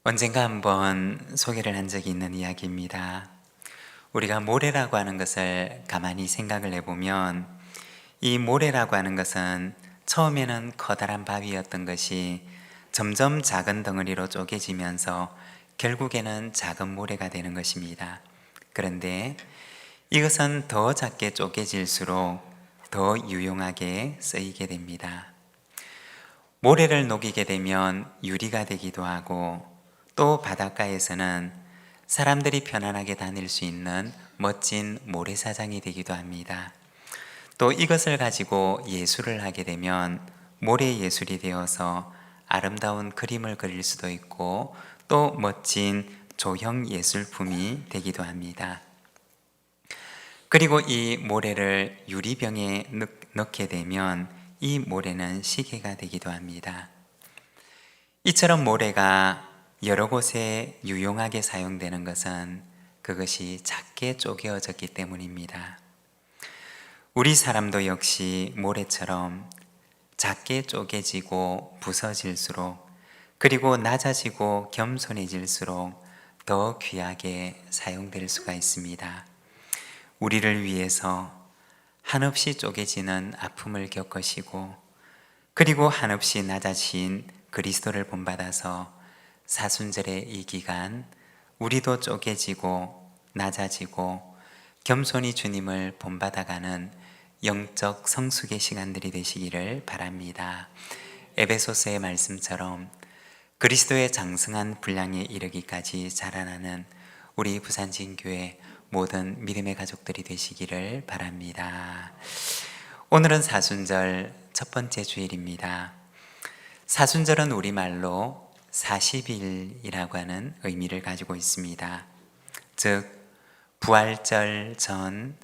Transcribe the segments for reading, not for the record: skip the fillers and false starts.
언젠가 한번 소개를 한 적이 있는 이야기입니다. 우리가 모래라고 하는 것을 가만히 생각을 해보면 이 모래라고 하는 것은 처음에는 커다란 바위였던 것이 점점 작은 덩어리로 쪼개지면서 결국에는 작은 모래가 되는 것입니다. 그런데 이것은 더 작게 쪼개질수록 더 유용하게 쓰이게 됩니다. 모래를 녹이게 되면 유리가 되기도 하고 또 바닷가에서는 사람들이 편안하게 다닐 수 있는 멋진 모래사장이 되기도 합니다. 또 이것을 가지고 예술을 하게 되면 모래 예술이 되어서 아름다운 그림을 그릴 수도 있고 또 멋진 조형 예술품이 되기도 합니다. 그리고 이 모래를 유리병에 넣게 되면 이 모래는 시계가 되기도 합니다. 이처럼 모래가 여러 곳에 유용하게 사용되는 것은 그것이 작게 쪼개어졌기 때문입니다. 우리 사람도 역시 모래처럼 작게 쪼개지고 부서질수록 그리고 낮아지고 겸손해질수록 더 귀하게 사용될 수가 있습니다. 우리를 위해서 한없이 쪼개지는 아픔을 겪으시고 그리고 한없이 낮아진 그리스도를 본받아서 사순절의 이 기간 우리도 쪼개지고 낮아지고 겸손히 주님을 본받아가는 영적 성숙의 시간들이 되시기를 바랍니다. 에베소서의 말씀처럼 그리스도의 장성한 분량에 이르기까지 자라나는 우리 부산진교회 모든 믿음의 가족들이 되시기를 바랍니다. 오늘은 사순절 첫 번째 주일입니다. 사순절은 우리말로 40일이라고 하는 의미를 가지고 있습니다. 즉 부활절 전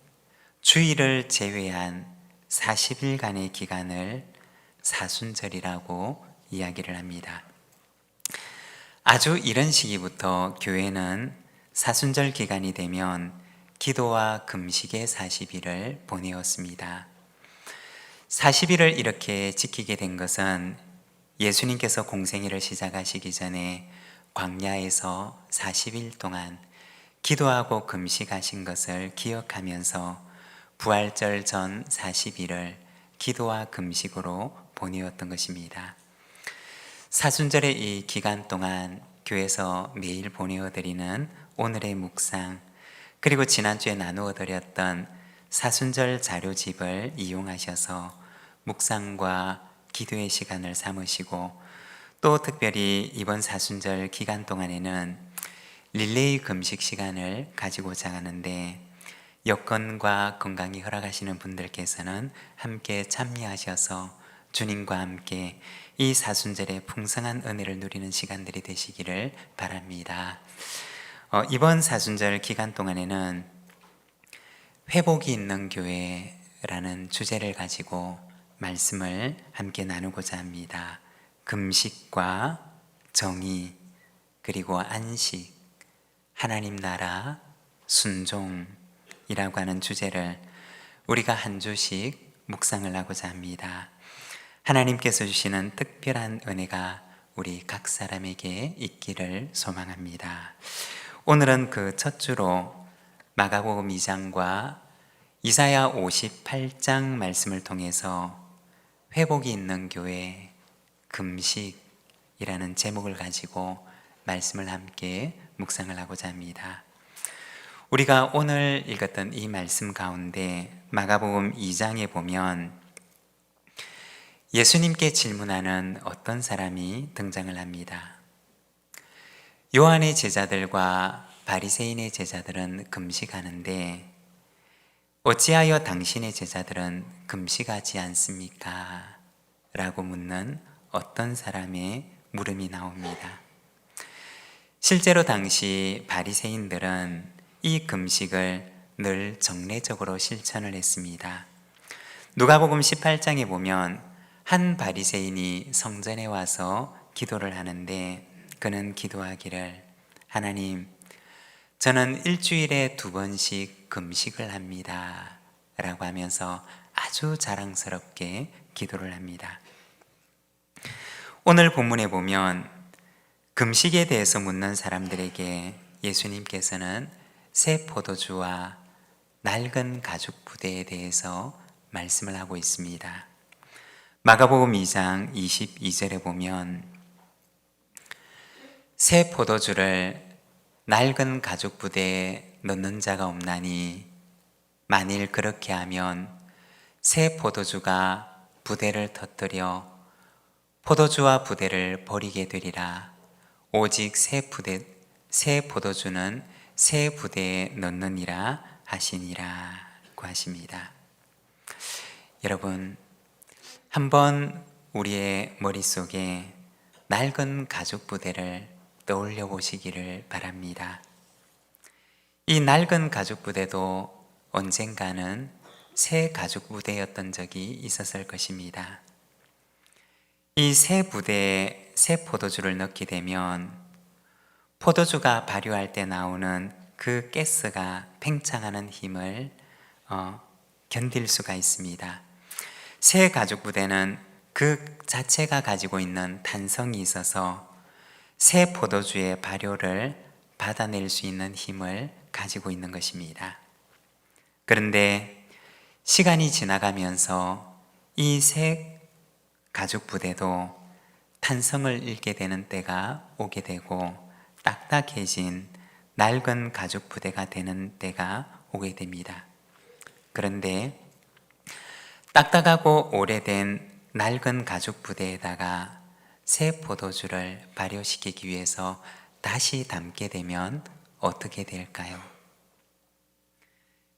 주일을 제외한 40일간의 기간을 사순절이라고 이야기를 합니다. 아주 이른 시기부터 교회는 사순절 기간이 되면 기도와 금식의 40일을 보내었습니다. 40일을 이렇게 지키게 된 것은 예수님께서 공생애를 시작하시기 전에 광야에서 40일 동안 기도하고 금식하신 것을 기억하면서 부활절 전 40일을 기도와 금식으로 보내었던 것입니다. 사순절의 이 기간 동안 교회에서 매일 보내어드리는 오늘의 묵상 그리고 지난주에 나누어드렸던 사순절 자료집을 이용하셔서 묵상과 기도의 시간을 삼으시고 또 특별히 이번 사순절 기간 동안에는 릴레이 금식 시간을 가지고자 하는데 여건과 건강이 허락하시는 분들께서는 함께 참여하셔서 주님과 함께 이 사순절의 풍성한 은혜를 누리는 시간들이 되시기를 바랍니다. 이번 사순절 기간 동안에는 회복이 있는 교회라는 주제를 가지고 말씀을 함께 나누고자 합니다. 금식과 정의 그리고 안식, 하나님 나라, 순종이라고 하는 주제를 우리가 한 주씩 묵상을 하고자 합니다. 하나님께서 주시는 특별한 은혜가 우리 각 사람에게 있기를 소망합니다. 오늘은 그 첫 주로 마가복음 2장과 이사야 58장 말씀을 통해서 회복이 있는 교회 금식이라는 제목을 가지고 말씀을 함께 묵상을 하고자 합니다. 우리가 오늘 읽었던 이 말씀 가운데 마가복음 2장에 보면 예수님께 질문하는 어떤 사람이 등장을 합니다. 요한의 제자들과 바리새인의 제자들은 금식하는데 어찌하여 당신의 제자들은 금식하지 않습니까? 라고 묻는 어떤 사람의 물음이 나옵니다. 실제로 당시 바리새인들은 이 금식을 늘 정례적으로 실천을 했습니다. 누가복음 18장에 보면 한 바리새인이 성전에 와서 기도를 하는데 그는 기도하기를 하나님, 저는 일주일에 2번씩 금식을 합니다 라고 하면서 아주 자랑스럽게 기도를 합니다. 오늘 본문에 보면 금식에 대해서 묻는 사람들에게 예수님께서는 새 포도주와 낡은 가죽 부대에 대해서 말씀을 하고 있습니다. 마가복음 2장 22절에 보면 새 포도주를 낡은 가죽 부대에 넣는 자가 없나니 만일 그렇게 하면 새 포도주가 부대를 터뜨려 포도주와 부대를 버리게 되리라. 오직 새 포도주는 새 부대에 넣느니라 하시니라고 하십니다. 여러분, 한번 우리의 머릿속에 낡은 가죽 부대를 떠올려 보시기를 바랍니다. 이 낡은 가죽 부대도 언젠가는 새 가죽 부대였던 적이 있었을 것입니다. 이 새 부대에 새 포도주를 넣게 되면 포도주가 발효할 때 나오는 그 가스가 팽창하는 힘을 견딜 수가 있습니다. 새 가죽 부대는 그 자체가 가지고 있는 탄성이 있어서 새 포도주의 발효를 받아낼 수 있는 힘을 가지고 있는 것입니다. 그런데 시간이 지나가면서 이 새 가죽 부대도 탄성을 잃게 되는 때가 오게 되고 딱딱해진 낡은 가죽 부대가 되는 때가 오게 됩니다. 그런데 딱딱하고 오래된 낡은 가죽 부대에다가 새 포도주를 발효시키기 위해서 다시 담게 되면 어떻게 될까요?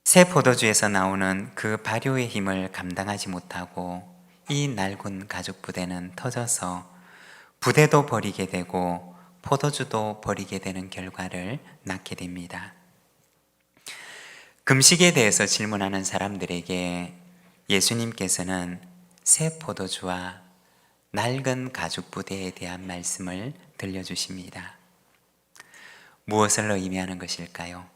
새 포도주에서 나오는 그 발효의 힘을 감당하지 못하고 이 낡은 가죽 부대는 터져서 부대도 버리게 되고 포도주도 버리게 되는 결과를 낳게 됩니다. 금식에 대해서 질문하는 사람들에게 예수님께서는 새 포도주와 낡은 가죽 부대에 대한 말씀을 들려주십니다. 무엇을 의미하는 것일까요?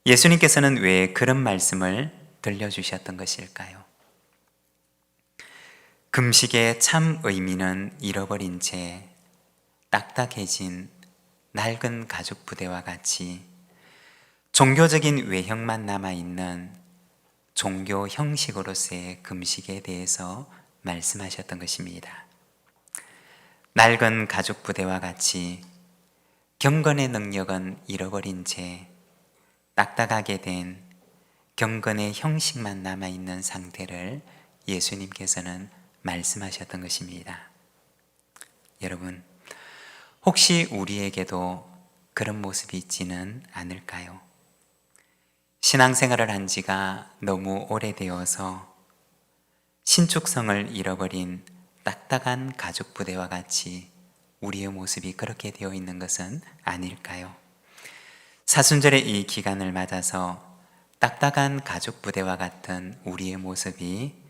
예수님께서는 왜 그런 말씀을 들려주셨던 것일까요? 금식의 참 의미는 잃어버린 채 딱딱해진 낡은 가죽 부대와 같이 종교적인 외형만 남아있는 종교 형식으로서의 금식에 대해서 말씀하셨던 것입니다. 낡은 가죽 부대와 같이 경건의 능력은 잃어버린 채 딱딱하게 된 경건의 형식만 남아있는 상태를 예수님께서는 말씀하셨던 것입니다. 여러분, 혹시 우리에게도 그런 모습이 있지는 않을까요? 신앙생활을 한 지가 너무 오래되어서 신축성을 잃어버린 딱딱한 가죽 부대와 같이 우리의 모습이 그렇게 되어 있는 것은 아닐까요? 사순절의 이 기간을 맞아서 딱딱한 가죽 부대와 같은 우리의 모습이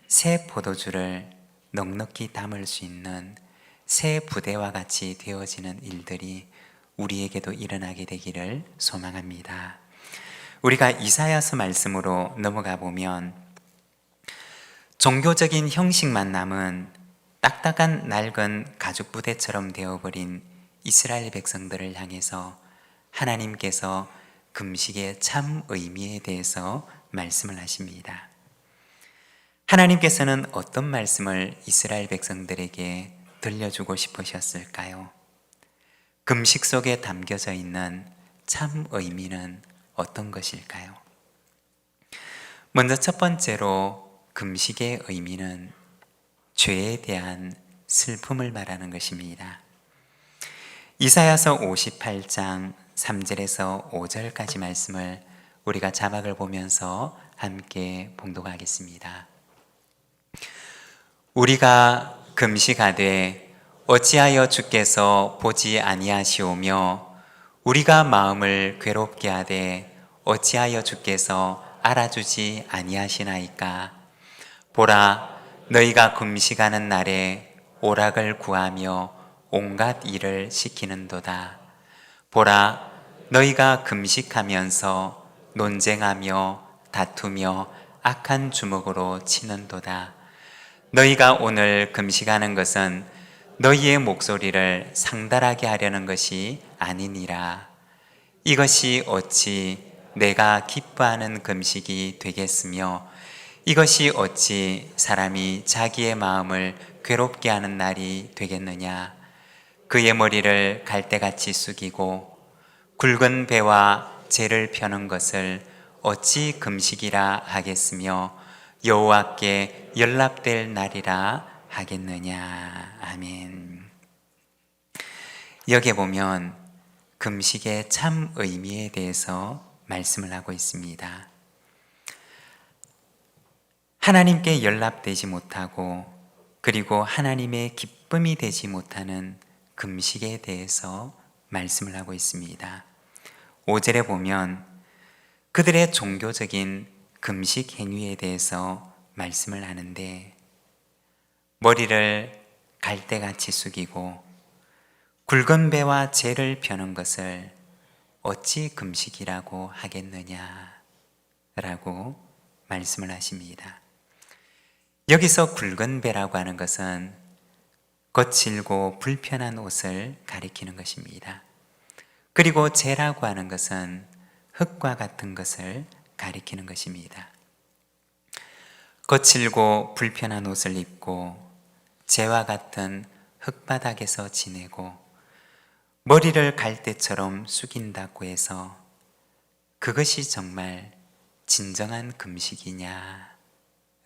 새 포도주를 넉넉히 담을 수 있는 새 부대와 같이 되어지는 일들이 우리에게도 일어나게 되기를 소망합니다. 우리가 이사야서 말씀으로 넘어가 보면 종교적인 형식만 남은 딱딱한 낡은 가죽 부대처럼 되어버린 이스라엘 백성들을 향해서 하나님께서 금식의 참 의미에 대해서 말씀을 하십니다. 하나님께서는 어떤 말씀을 이스라엘 백성들에게 들려주고 싶으셨을까요? 금식 속에 담겨져 있는 참 의미는 어떤 것일까요? 먼저 첫 번째로 금식의 의미는 죄에 대한 슬픔을 말하는 것입니다. 이사야서 58장 3절에서 5절까지 말씀을 우리가 자막을 보면서 함께 봉독하겠습니다. 우리가 금식하되 어찌하여 주께서 보지 아니하시오며 우리가 마음을 괴롭게 하되 어찌하여 주께서 알아주지 아니하시나이까. 보라, 너희가 금식하는 날에 오락을 구하며 온갖 일을 시키는도다. 보라, 너희가 금식하면서 논쟁하며 다투며 악한 주먹으로 치는도다. 너희가 오늘 금식하는 것은 너희의 목소리를 상달하게 하려는 것이 아니니라. 이것이 어찌 내가 기뻐하는 금식이 되겠으며 이것이 어찌 사람이 자기의 마음을 괴롭게 하는 날이 되겠느냐. 그의 머리를 갈대같이 숙이고 굵은 배와 재를 펴는 것을 어찌 금식이라 하겠으며 여호와께 연락될 날이라 하겠느냐. 아멘. 여기에 보면 금식의 참 의미에 대해서 말씀을 하고 있습니다. 하나님께 연락되지 못하고 그리고 하나님의 기쁨이 되지 못하는 금식에 대해서 말씀을 하고 있습니다. 5절에 보면 그들의 종교적인 금식 행위에 대해서 말씀을 하는데 머리를 갈대같이 숙이고 굵은 배와 재를 펴는 것을 어찌 금식이라고 하겠느냐 라고 말씀을 하십니다. 여기서 굵은 배라고 하는 것은 거칠고 불편한 옷을 가리키는 것입니다. 그리고 재라고 하는 것은 흙과 같은 것을 가리키는 것입니다. 거칠고 불편한 옷을 입고 재와 같은 흙바닥에서 지내고 머리를 갈대처럼 숙인다고 해서 그것이 정말 진정한 금식이냐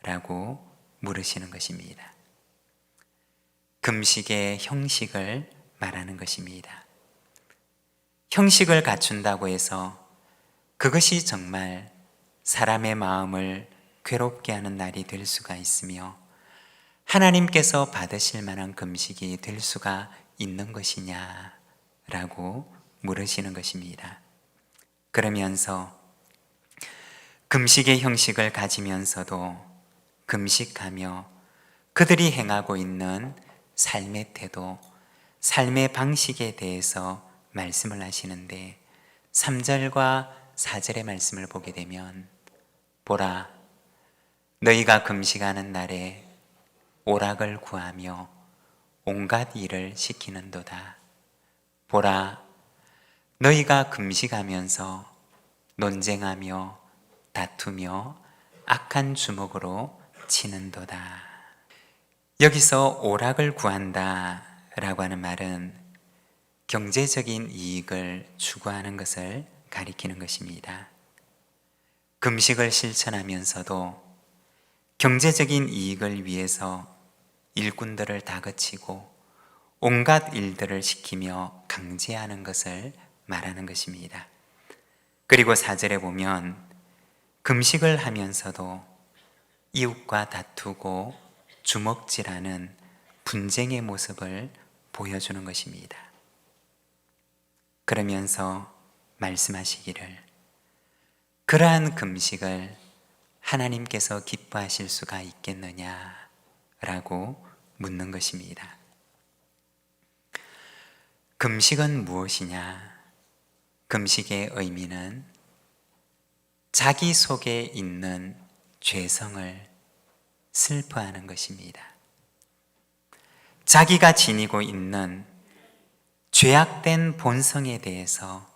라고 물으시는 것입니다. 금식의 형식을 말하는 것입니다. 형식을 갖춘다고 해서 그것이 정말 사람의 마음을 괴롭게 하는 날이 될 수가 있으며 하나님께서 받으실 만한 금식이 될 수가 있는 것이냐 라고 물으시는 것입니다. 그러면서 금식의 형식을 가지면서도 금식하며 그들이 행하고 있는 삶의 태도, 삶의 방식에 대해서 말씀을 하시는데 3절과 4절의 말씀을 보게 되면 보라, 너희가 금식하는 날에 오락을 구하며 온갖 일을 시키는도다. 보라, 너희가 금식하면서 논쟁하며 다투며 악한 주먹으로 치는도다. 여기서 오락을 구한다 라고 하는 말은 경제적인 이익을 추구하는 것을 가리키는 것입니다. 금식을 실천하면서도 경제적인 이익을 위해서 일꾼들을 다그치고 온갖 일들을 시키며 강제하는 것을 말하는 것입니다. 그리고 4절에 보면 금식을 하면서도 이웃과 다투고 주먹질하는 분쟁의 모습을 보여주는 것입니다. 그러면서 말씀하시기를 그러한 금식을 하나님께서 기뻐하실 수가 있겠느냐 라고 묻는 것입니다. 금식은 무엇이냐? 금식의 의미는 자기 속에 있는 죄성을 슬퍼하는 것입니다. 자기가 지니고 있는 죄악된 본성에 대해서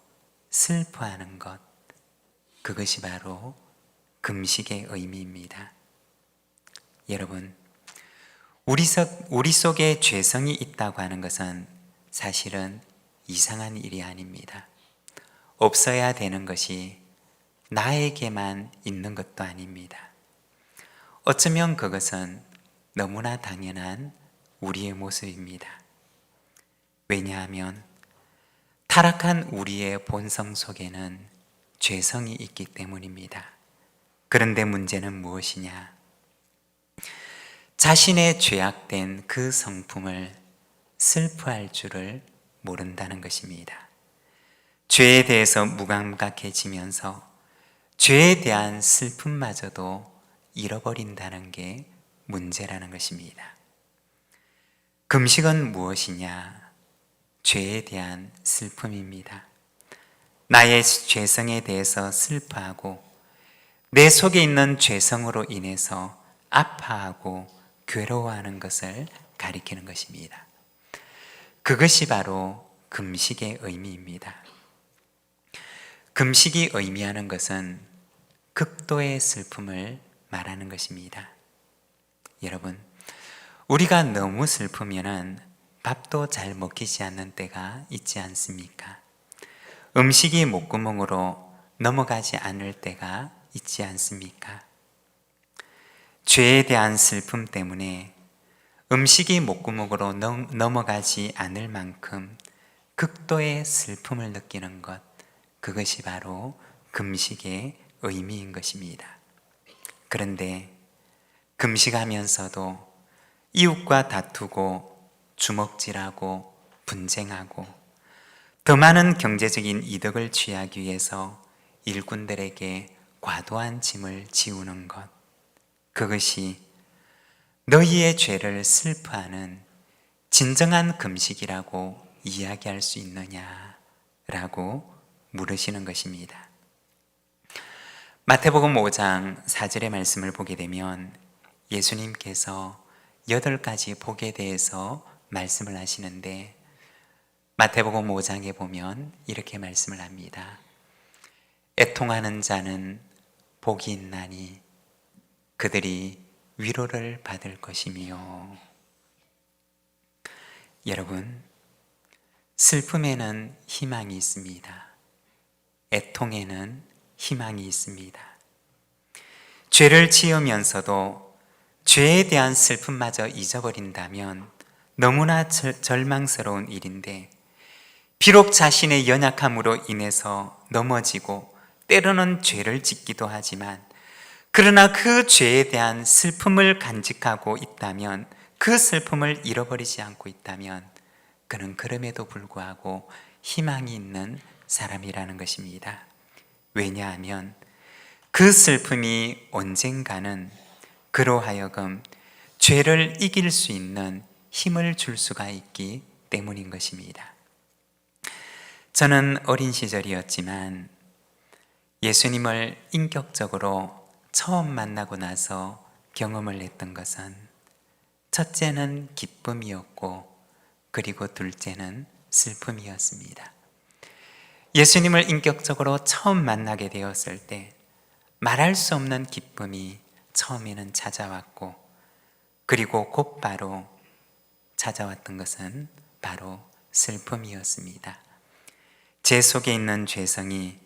슬퍼하는 것, 그것이 바로 금식의 의미입니다. 여러분, 우리 속에 죄성이 있다고 하는 것은 사실은 이상한 일이 아닙니다. 없어야 되는 것이 나에게만 있는 것도 아닙니다. 어쩌면 그것은 너무나 당연한 우리의 모습입니다. 왜냐하면 타락한 우리의 본성 속에는 죄성이 있기 때문입니다. 그런데 문제는 무엇이냐? 자신의 죄악된 그 성품을 슬퍼할 줄을 모른다는 것입니다. 죄에 대해서 무감각해지면서 죄에 대한 슬픔마저도 잃어버린다는 게 문제라는 것입니다. 금식은 무엇이냐? 죄에 대한 슬픔입니다. 나의 죄성에 대해서 슬퍼하고 내 속에 있는 죄성으로 인해서 아파하고 괴로워하는 것을 가리키는 것입니다. 그것이 바로 금식의 의미입니다. 금식이 의미하는 것은 극도의 슬픔을 말하는 것입니다. 여러분, 우리가 너무 슬프면은 밥도 잘 먹히지 않는 때가 있지 않습니까? 음식이 목구멍으로 넘어가지 않을 때가 있지 않습니까? 죄에 대한 슬픔 때문에 음식이 목구멍으로 넘어가지 않을 만큼 극도의 슬픔을 느끼는 것, 그것이 바로 금식의 의미인 것입니다. 그런데 금식하면서도 이웃과 다투고 주먹질하고 분쟁하고 더 많은 경제적인 이득을 취하기 위해서 일꾼들에게 과도한 짐을 지우는 것, 그것이 너희의 죄를 슬퍼하는 진정한 금식이라고 이야기할 수 있느냐라고 물으시는 것입니다. 마태복음 5장 4절의 말씀을 보게 되면 예수님께서 8가지 복에 대해서 말씀을 하시는데, 마태복음 5장에 보면 이렇게 말씀을 합니다. 애통하는 자는 복이 있나니 그들이 위로를 받을 것이며. 여러분, 슬픔에는 희망이 있습니다. 애통에는 희망이 있습니다. 죄를 지으면서도 죄에 대한 슬픔마저 잊어버린다면 너무나 절망스러운 일인데, 비록 자신의 연약함으로 인해서 넘어지고 때로는 죄를 짓기도 하지만, 그러나 그 죄에 대한 슬픔을 간직하고 있다면, 그 슬픔을 잃어버리지 않고 있다면 그는 그럼에도 불구하고 희망이 있는 사람이라는 것입니다. 왜냐하면 그 슬픔이 언젠가는 그로 하여금 죄를 이길 수 있는 힘을 줄 수가 있기 때문인 것입니다. 저는 어린 시절이었지만 예수님을 인격적으로 처음 만나고 나서 경험을 했던 것은, 첫째는 기쁨이었고 그리고 둘째는 슬픔이었습니다. 예수님을 인격적으로 처음 만나게 되었을 때 말할 수 없는 기쁨이 처음에는 찾아왔고, 그리고 곧바로 찾아왔던 것은 바로 슬픔이었습니다. 제 속에 있는 죄성이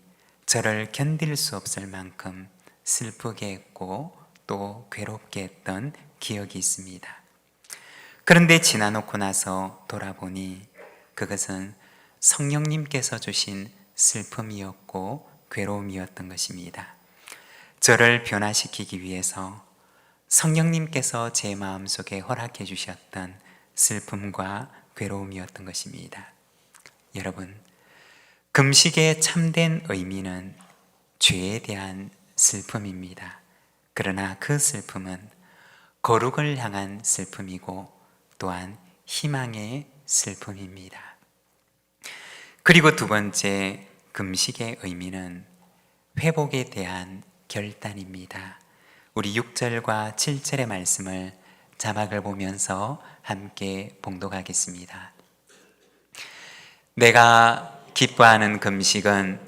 저를 견딜 수 없을 만큼 슬프게 했고 또 괴롭게 했던 기억이 있습니다. 그런데 지나놓고 나서 돌아보니 그것은 성령님께서 주신 슬픔이었고 괴로움이었던 것입니다. 저를 변화시키기 위해서 성령님께서 제 마음속에 허락해 주셨던 슬픔과 괴로움이었던 것입니다. 여러분, 금식의 참된 의미는 죄에 대한 슬픔입니다. 그러나 그 슬픔은 거룩을 향한 슬픔이고 또한 희망의 슬픔입니다. 그리고 두 번째, 금식의 의미는 회복에 대한 결단입니다. 우리 6절과 7절의 말씀을 자막을 보면서 함께 봉독하겠습니다. 내가 기뻐하는 금식은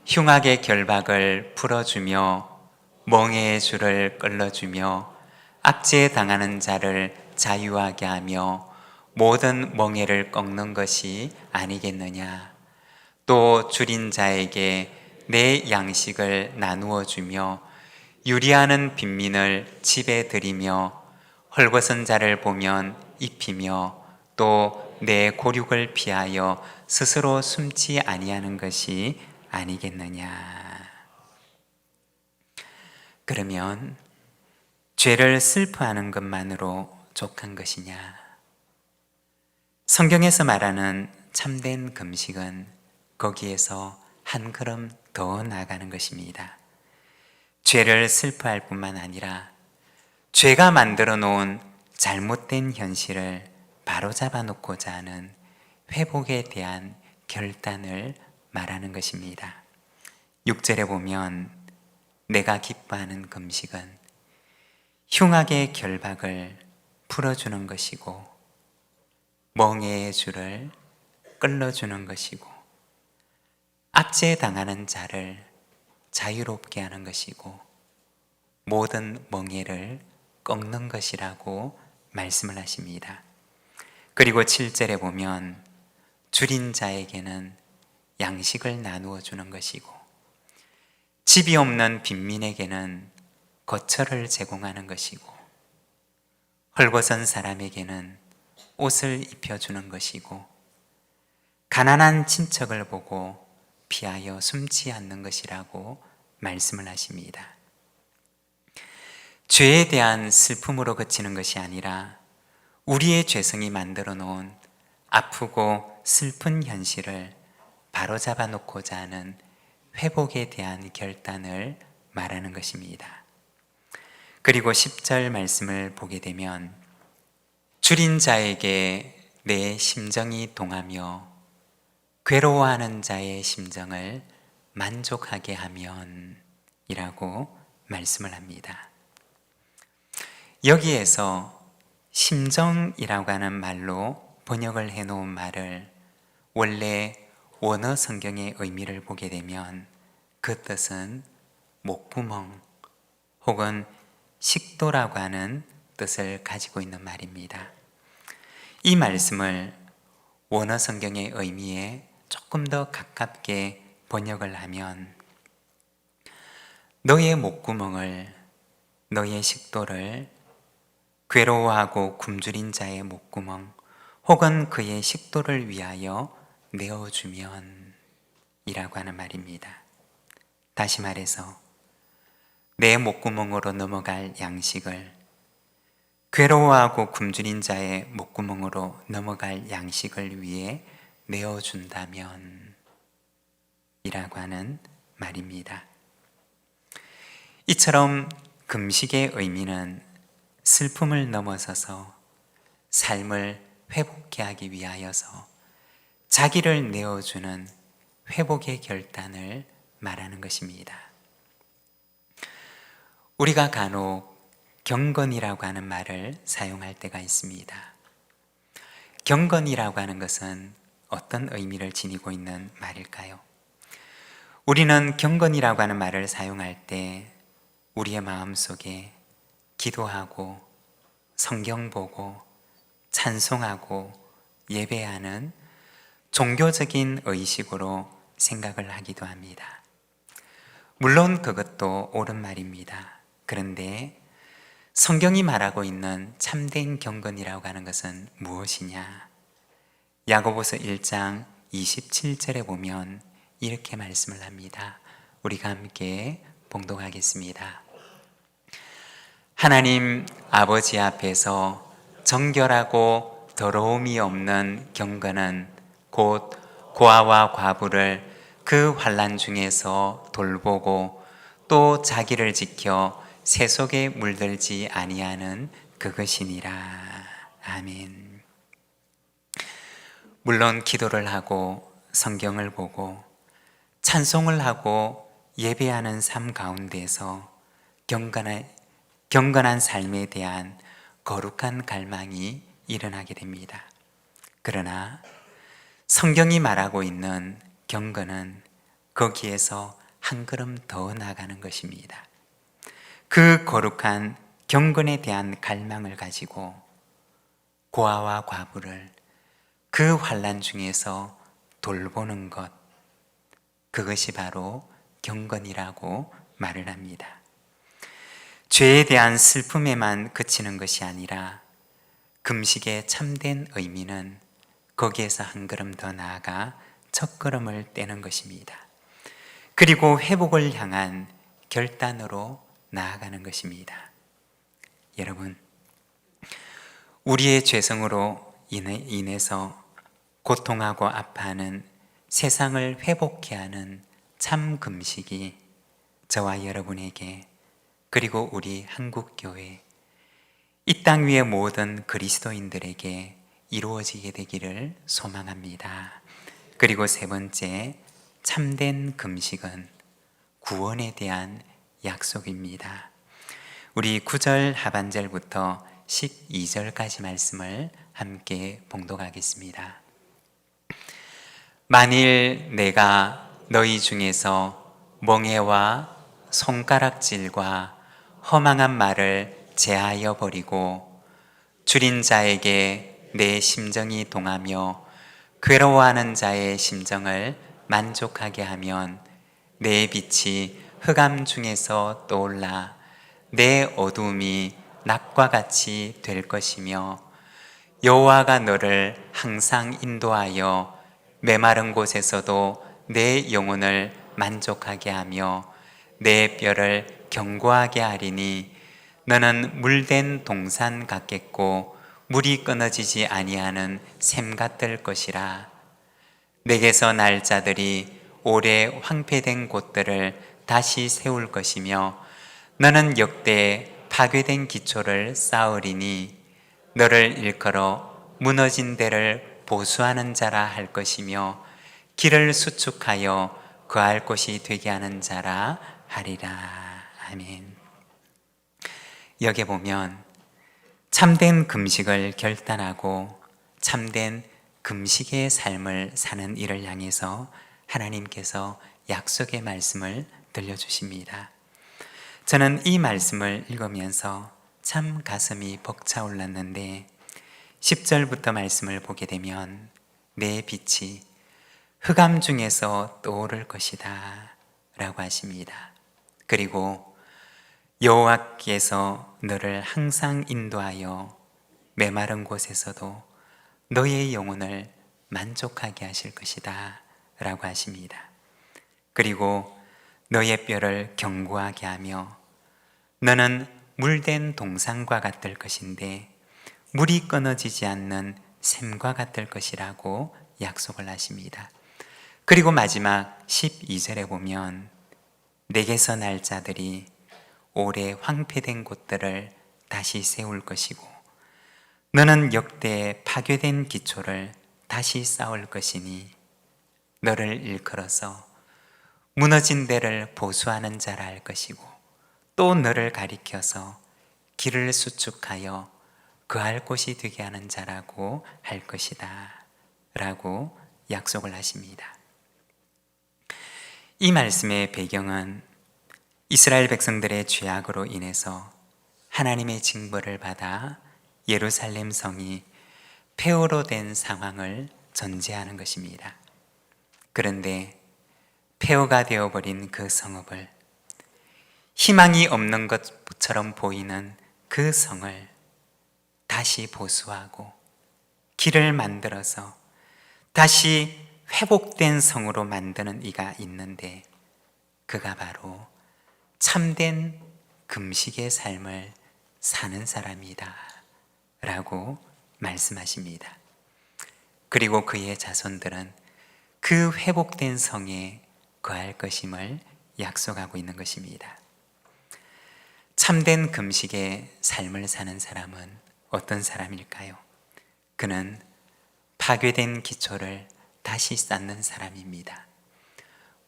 흉악의 결박을 풀어주며 멍에의 줄을 끌어주며 압제에 당하는 자를 자유하게 하며 모든 멍에를 꺾는 것이 아니겠느냐. 또 줄인 자에게 내 양식을 나누어 주며 유리하는 빈민을 집에 들이며 헐벗은 자를 보면 입히며 또 내 고륙을 피하여 스스로 숨지 아니하는 것이 아니겠느냐. 그러면 죄를 슬퍼하는 것만으로 족한 것이냐? 성경에서 말하는 참된 금식은 거기에서 한 걸음 더 나아가는 것입니다. 죄를 슬퍼할 뿐만 아니라 죄가 만들어 놓은 잘못된 현실을 바로잡아 놓고자 하는 회복에 대한 결단을 말하는 것입니다. 6절에 보면 내가 기뻐하는 금식은 흉악의 결박을 풀어주는 것이고 멍에의 줄을 끌어주는 것이고 압제당하는 자를 자유롭게 하는 것이고 모든 멍에를 꺾는 것이라고 말씀을 하십니다. 그리고 7절에 보면 줄인 자에게는 양식을 나누어 주는 것이고 집이 없는 빈민에게는 거처를 제공하는 것이고 헐벗은 사람에게는 옷을 입혀주는 것이고 가난한 친척을 보고 피하여 숨지 않는 것이라고 말씀을 하십니다. 죄에 대한 슬픔으로 그치는 것이 아니라 우리의 죄성이 만들어 놓은 아프고 슬픈 현실을 바로잡아 놓고자 하는 회복에 대한 결단을 말하는 것입니다. 그리고 10절 말씀을 보게 되면 줄인 자에게 내 심정이 동하며 괴로워하는 자의 심정을 만족하게 하면 이라고 말씀을 합니다. 여기에서 심정이라고 하는 말로 번역을 해놓은 말을 원래 원어 성경의 의미를 보게 되면 그 뜻은 목구멍 혹은 식도라고 하는 뜻을 가지고 있는 말입니다. 이 말씀을 원어 성경의 의미에 조금 더 가깝게 번역을 하면 너의 목구멍을, 너의 식도를 괴로워하고 굶주린 자의 목구멍 혹은 그의 식도를 위하여 내어주면 이라고 하는 말입니다. 다시 말해서 내 목구멍으로 넘어갈 양식을 괴로워하고 굶주린 자의 목구멍으로 넘어갈 양식을 위해 내어준다면 이라고 하는 말입니다. 이처럼 금식의 의미는 슬픔을 넘어서서 삶을 회복케 하기 위하여서 자기를 내어주는 회복의 결단을 말하는 것입니다. 우리가 간혹 경건이라고 하는 말을 사용할 때가 있습니다. 경건이라고 하는 것은 어떤 의미를 지니고 있는 말일까요? 우리는 경건이라고 하는 말을 사용할 때 우리의 마음속에 기도하고 성경 보고 찬송하고 예배하는 종교적인 의식으로 생각을 하기도 합니다. 물론 그것도 옳은 말입니다. 그런데 성경이 말하고 있는 참된 경건이라고 하는 것은 무엇이냐? 야고보서 1장 27절에 보면 이렇게 말씀을 합니다. 우리가 함께 봉독하겠습니다. 하나님 아버지 앞에서 정결하고 더러움이 없는 경건은 곧 고아와 과부를 그 환난 중에서 돌보고 또 자기를 지켜 새 속에 물들지 아니하는 그것이니라. 아멘. 물론 기도를 하고 성경을 보고 찬송을 하고 예배하는 삶 가운데서 경건한 삶에 대한 거룩한 갈망이 일어나게 됩니다. 그러나 성경이 말하고 있는 경건은 거기에서 한 걸음 더 나아가는 것입니다. 그 거룩한 경건에 대한 갈망을 가지고 고아와 과부를 그 환난 중에서 돌보는 것, 그것이 바로 경건이라고 말을 합니다. 죄에 대한 슬픔에만 그치는 것이 아니라 금식의 참된 의미는 거기에서 한 걸음 더 나아가 첫걸음을 떼는 것입니다. 그리고 회복을 향한 결단으로 나아가는 것입니다. 여러분, 우리의 죄성으로 인해서 고통하고 아파하는 세상을 회복케 하는 참 금식이 저와 여러분에게 그리고 우리 한국교회 이 땅 위의 모든 그리스도인들에게 이루어지게 되기를 소망합니다. 그리고 세 번째, 참된 금식은 구원에 대한 약속입니다. 우리 9절 하반절부터 12절까지 말씀을 함께 봉독하겠습니다. 만일 내가 너희 중에서 멍에와 손가락질과 허망한 말을 제하여 버리고 줄인 자에게 내 심정이 동하며 괴로워하는 자의 심정을 만족하게 하면 내 빛이 흑암 중에서 떠올라 내 어두움이 낮과 같이 될 것이며 여호와가 너를 항상 인도하여 메마른 곳에서도 내 영혼을 만족하게 하며 내 뼈를 견고하게 하리니 너는 물된 동산 같겠고 물이 끊어지지 아니하는 샘 같을 것이라. 내게서 날 자들이 오래 황폐된 곳들을 다시 세울 것이며 너는 역대 파괴된 기초를 쌓으리니 너를 일컬어 무너진 데를 보수하는 자라 할 것이며 길을 수축하여 거할 곳이 되게 하는 자라 하리라. 아멘. 여기 보면 참된 금식을 결단하고 참된 금식의 삶을 사는 이를 향해서 하나님께서 약속의 말씀을 들려주십니다. 저는 이 말씀을 읽으면서 참 가슴이 벅차올랐는데 10절부터 말씀을 보게 되면 내 빛이 흑암 중에서 떠오를 것이다 라고 하십니다. 그리고 여호와께서 너를 항상 인도하여 메마른 곳에서도 너의 영혼을 만족하게 하실 것이다 라고 하십니다. 그리고 너의 뼈를 견고하게 하며 너는 물된 동산과 같을 것인데 물이 끊어지지 않는 샘과 같을 것이라고 약속을 하십니다. 그리고 마지막 12절에 보면 내게서 날 자들이 오래 황폐된 곳들을 다시 세울 것이고 너는 역대 파괴된 기초를 다시 쌓을 것이니 너를 일컬어서 무너진 데를 보수하는 자라 할 것이고 또 너를 가리켜서 길을 수축하여 거할 곳이 되게 하는 자라고 할 것이다 라고 약속을 하십니다. 이 말씀의 배경은 이스라엘 백성들의 죄악으로 인해서 하나님의 징벌을 받아 예루살렘 성이 폐허로 된 상황을 전제하는 것입니다. 그런데 폐허가 되어버린 그 성읍을, 희망이 없는 것처럼 보이는 그 성을 다시 보수하고 길을 만들어서 다시 회복된 성으로 만드는 이가 있는데 그가 바로 참된 금식의 삶을 사는 사람이다 라고 말씀하십니다. 그리고 그의 자손들은 그 회복된 성에 거할 것임을 약속하고 있는 것입니다. 참된 금식의 삶을 사는 사람은 어떤 사람일까요? 그는 파괴된 기초를 다시 쌓는 사람입니다.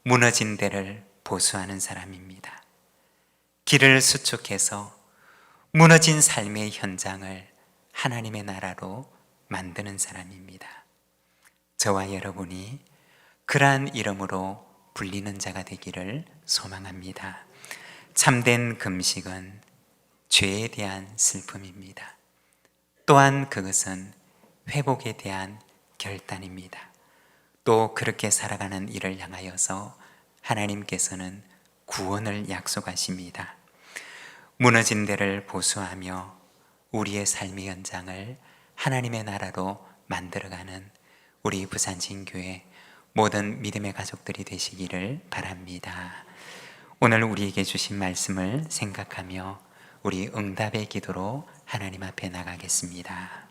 무너진 데를 보수하는 사람입니다. 길을 수축해서 무너진 삶의 현장을 하나님의 나라로 만드는 사람입니다. 저와 여러분이 그러한 이름으로 불리는 자가 되기를 소망합니다. 참된 금식은 죄에 대한 슬픔입니다. 또한 그것은 회복에 대한 결단입니다. 또 그렇게 살아가는 이를 향하여서 하나님께서는 구원을 약속하십니다. 무너진 데를 보수하며 우리의 삶의 현장을 하나님의 나라로 만들어가는 우리 부산진교회 모든 믿음의 가족들이 되시기를 바랍니다. 오늘 우리에게 주신 말씀을 생각하며 우리 응답의 기도로 하나님 앞에 나가겠습니다.